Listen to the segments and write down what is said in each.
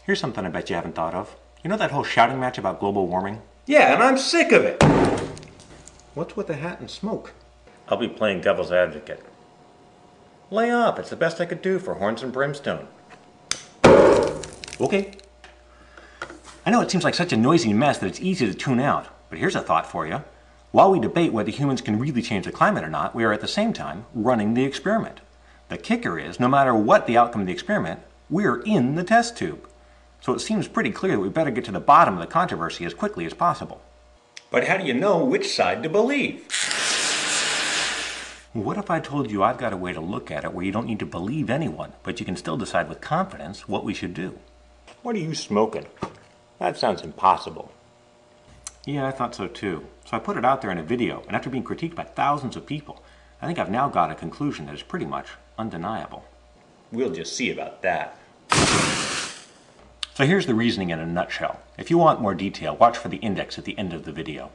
Here's something I bet you haven't thought of. You know that whole shouting match about global warming? Yeah, and I'm sick of it. What's with the hat and smoke? I'll be playing devil's advocate. Lay off, it's the best I could do for Horns and Brimstone. Okay. I know it seems like such a noisy mess that it's easy to tune out, but here's a thought for you. While we debate whether humans can really change the climate or not, we are at the same time running the experiment. The kicker is, no matter what the outcome of the experiment, we're in the test tube. So it seems pretty clear that we better get to the bottom of the controversy as quickly as possible. But how do you know which side to believe? What if I told you I've got a way to look at it where you don't need to believe anyone, but you can still decide with confidence what we should do? What are you smoking? That sounds impossible. Yeah, I thought so too. So I put it out there in a video, and after being critiqued by thousands of people, I think I've now got a conclusion that is pretty much undeniable. We'll just see about that. So here's the reasoning in a nutshell. If you want more detail, watch for the index at the end of the video.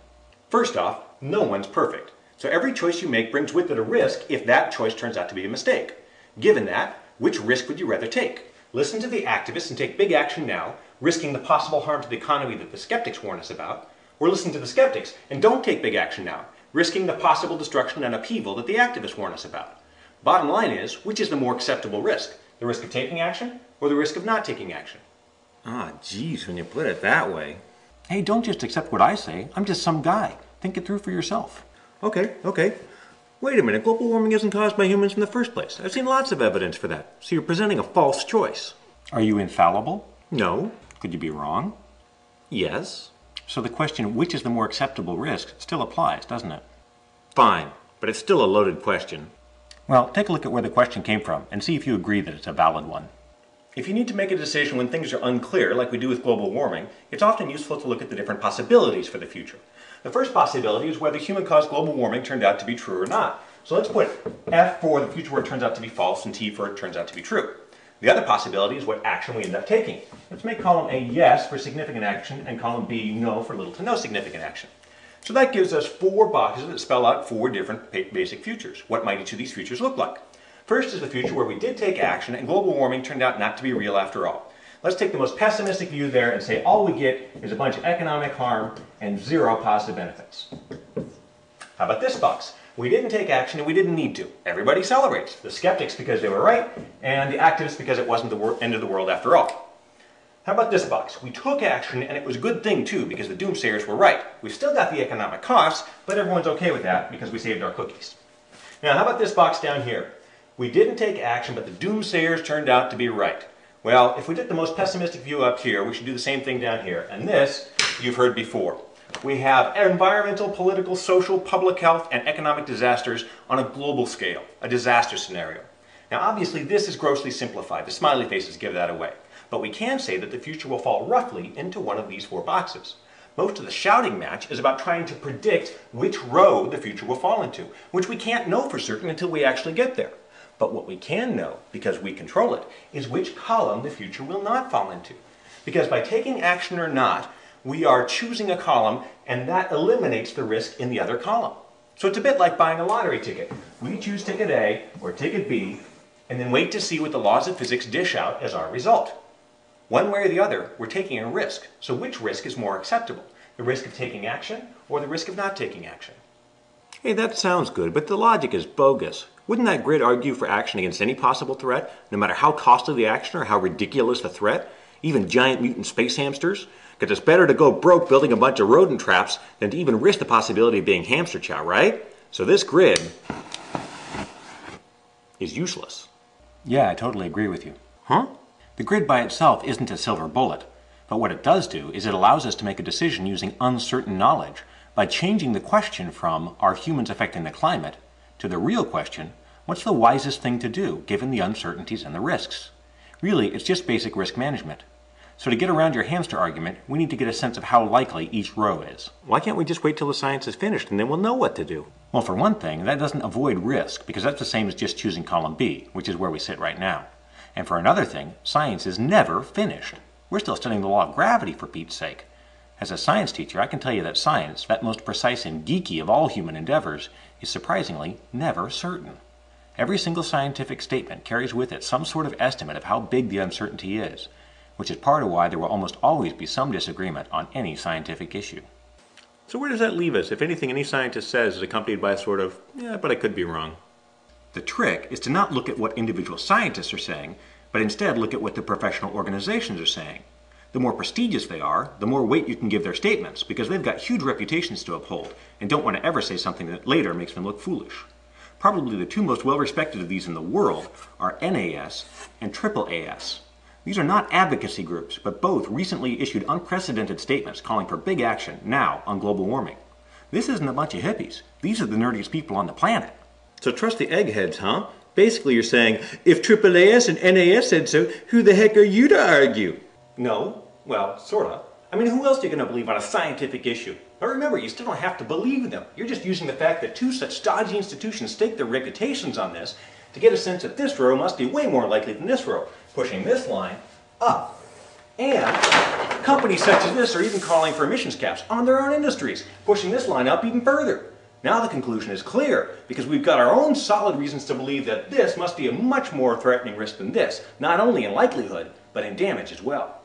First off, no one's perfect. So every choice you make brings with it a risk if that choice turns out to be a mistake. Given that, which risk would you rather take? Listen to the activists and take big action now, risking the possible harm to the economy that the skeptics warn us about, or listen to the skeptics and don't take big action now, risking the possible destruction and upheaval that the activists warn us about. Bottom line is, which is the more acceptable risk? The risk of taking action or the risk of not taking action? Ah, geez, when you put it that way. Hey, don't just accept what I say. I'm just some guy. Think it through for yourself. Okay. Wait a minute, global warming isn't caused by humans in the first place. I've seen lots of evidence for that. So you're presenting a false choice. Are you infallible? No. Could you be wrong? Yes. So the question, which is the more acceptable risk, still applies, doesn't it? Fine, but it's still a loaded question. Well, take a look at where the question came from and see if you agree that it's a valid one. If you need to make a decision when things are unclear, like we do with global warming, it's often useful to look at the different possibilities for the future. The first possibility is whether human-caused global warming turned out to be true or not. So let's put F for the future where it turns out to be false and T for it turns out to be true. The other possibility is what action we end up taking. Let's make column A yes for significant action and column B no for little to no significant action. So that gives us 4 boxes that spell out 4 different basic futures. What might each of these futures look like? First is the future where we did take action and global warming turned out not to be real after all. Let's take the most pessimistic view there and say all we get is a bunch of economic harm and 0 positive benefits. How about this box? We didn't take action and we didn't need to. Everybody celebrates. The skeptics because they were right, and the activists because it wasn't the end of the world after all. How about this box? We took action and it was a good thing too because the doomsayers were right. We've still got the economic costs, but everyone's okay with that because we saved our cookies. Now how about this box down here? We didn't take action, but the doomsayers turned out to be right. Well, if we took the most pessimistic view up here, we should do the same thing down here. And this, you've heard before. We have environmental, political, social, public health, and economic disasters on a global scale, a disaster scenario. Now, obviously, this is grossly simplified. The smiley faces give that away. But we can say that the future will fall roughly into one of these 4 boxes. Most of the shouting match is about trying to predict which row the future will fall into, which we can't know for certain until we actually get there. But what we can know, because we control it, is which column the future will not fall into. Because by taking action or not, we are choosing a column, and that eliminates the risk in the other column. So it's a bit like buying a lottery ticket. We choose ticket A or ticket B, and then wait to see what the laws of physics dish out as our result. One way or the other, we're taking a risk. So which risk is more acceptable? The risk of taking action or the risk of not taking action? Hey, that sounds good, but the logic is bogus. Wouldn't that grid argue for action against any possible threat, no matter how costly the action or how ridiculous the threat? Even giant mutant space hamsters? Because it's better to go broke building a bunch of rodent traps than to even risk the possibility of being hamster chow, right? So this grid is useless. Yeah, I totally agree with you. Huh? The grid by itself isn't a silver bullet, but what it does do is it allows us to make a decision using uncertain knowledge by changing the question from, are humans affecting the climate, to the real question, what's the wisest thing to do given the uncertainties and the risks? Really, it's just basic risk management. So to get around your hamster argument, we need to get a sense of how likely each row is. Why can't we just wait till the science is finished and then we'll know what to do? Well, for one thing, that doesn't avoid risk, because that's the same as just choosing column B, which is where we sit right now. And for another thing, science is never finished. We're still studying the law of gravity, for Pete's sake. As a science teacher, I can tell you that science, that most precise and geeky of all human endeavors, is surprisingly never certain. Every single scientific statement carries with it some sort of estimate of how big the uncertainty is. which is part of why there will almost always be some disagreement on any scientific issue. So where does that leave us if anything any scientist says is accompanied by a sort of, yeah, but I could be wrong? The trick is to not look at what individual scientists are saying, but instead look at what the professional organizations are saying. The more prestigious they are, the more weight you can give their statements, because they've got huge reputations to uphold and don't want to ever say something that later makes them look foolish. Probably the two most well-respected of these in the world are NAS and AAAS. These are not advocacy groups, but both recently issued unprecedented statements calling for big action now on global warming. This isn't a bunch of hippies. These are the nerdiest people on the planet. So trust the eggheads, huh? Basically you're saying, if AAAS and NAS said so, who the heck are you to argue? No, well, sorta. I mean, who else are you going to believe on a scientific issue? But remember, you still don't have to believe them. You're just using the fact that two such stodgy institutions stake their reputations on this to get a sense that this row must be way more likely than this row, pushing this line up. And companies such as this are even calling for emissions caps on their own industries, pushing this line up even further. Now the conclusion is clear, because we've got our own solid reasons to believe that this must be a much more threatening risk than this, not only in likelihood, but in damage as well.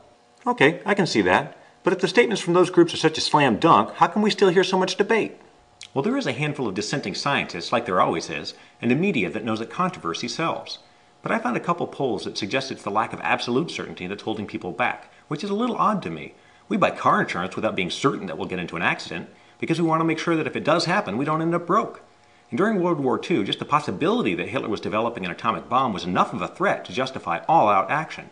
Okay, I can see that. But if the statements from those groups are such a slam dunk, how can we still hear so much debate? Well, there is a handful of dissenting scientists, like there always is, and a media that knows that controversy sells. But I found a couple polls that suggest it's the lack of absolute certainty that's holding people back, which is a little odd to me. We buy car insurance without being certain that we'll get into an accident, because we want to make sure that if it does happen, we don't end up broke. And during World War II, just the possibility that Hitler was developing an atomic bomb was enough of a threat to justify all-out action.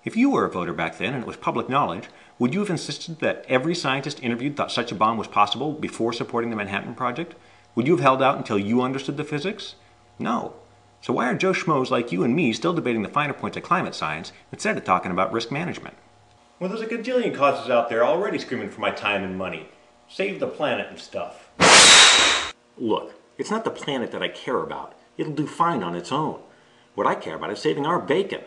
If you were a voter back then and it was public knowledge, would you have insisted that every scientist interviewed thought such a bomb was possible before supporting the Manhattan Project? Would you have held out until you understood the physics? No. So why are Joe Schmoes like you and me still debating the finer points of climate science instead of talking about risk management? Well, there's a gajillion causes out there already screaming for my time and money. Save the planet and stuff. Look, it's not the planet that I care about. It'll do fine on its own. What I care about is saving our bacon.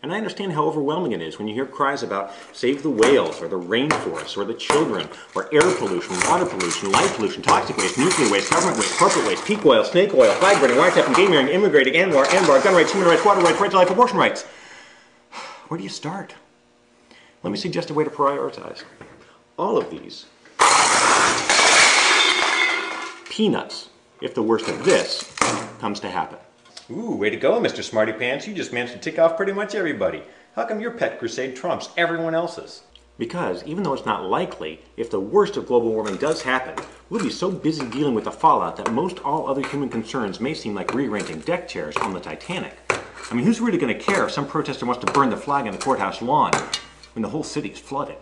And I understand how overwhelming it is when you hear cries about save the whales, or the rainforests, or the children, or air pollution, water pollution, light pollution, toxic waste, nuclear waste, government waste, corporate waste, peak oil, snake oil, flag burning, wiretapping, game hearing, immigrating, ANWR, gun rights, human rights, water rights, right to life, abortion rights. Where do you start? Let me suggest a way to prioritize. All of these. Peanuts, if the worst of this comes to happen. Ooh, way to go, Mr. Smarty Pants. You just managed to tick off pretty much everybody. How come your pet crusade trumps everyone else's? Because even though it's not likely, if the worst of global warming does happen, we'll be so busy dealing with the fallout that most all other human concerns may seem like rearranging deck chairs on the Titanic. I mean, who's really going to care if some protester wants to burn the flag on the courthouse lawn when the whole city is flooded?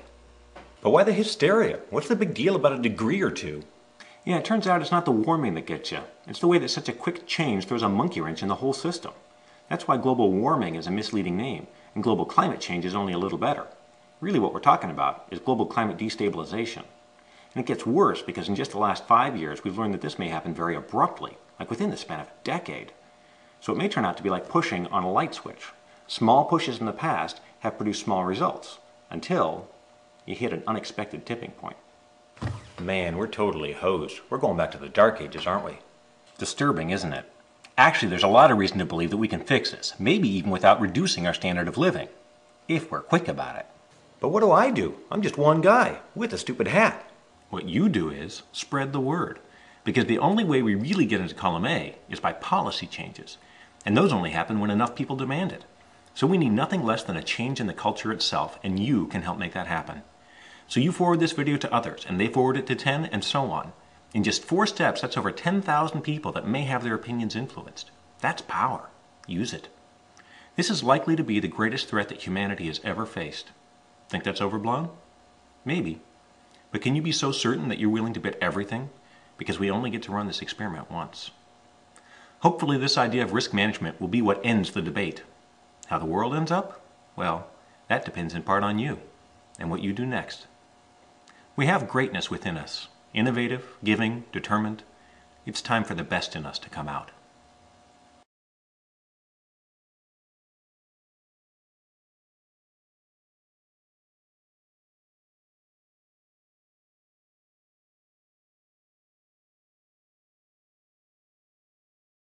But why the hysteria? What's the big deal about a degree or two? Yeah, it turns out it's not the warming that gets you. It's the way that such a quick change throws a monkey wrench in the whole system. That's why global warming is a misleading name, and global climate change is only a little better. Really what we're talking about is global climate destabilization. And it gets worse because in just the last 5 years, we've learned that this may happen very abruptly, like within the span of a decade. So it may turn out to be like pushing on a light switch. Small pushes in the past have produced small results, until you hit an unexpected tipping point. Man, we're totally hosed. We're going back to the Dark Ages, aren't we? Disturbing, isn't it? Actually, there's a lot of reason to believe that we can fix this, maybe even without reducing our standard of living, if we're quick about it. But what do? I'm just one guy with a stupid hat. What you do is spread the word, because the only way we really get into column A is by policy changes, and those only happen when enough people demand it. So we need nothing less than a change in the culture itself, and you can help make that happen. So you forward this video to others, and they forward it to 10, and so on. In just 4 steps, that's over 10,000 people that may have their opinions influenced. That's power. Use it. This is likely to be the greatest threat that humanity has ever faced. Think that's overblown? Maybe. But can you be so certain that you're willing to bet everything? Because we only get to run this experiment once. Hopefully this idea of risk management will be what ends the debate. How the world ends up? Well, that depends in part on you, and what you do next. We have greatness within us, innovative, giving, determined. It's time for the best in us to come out.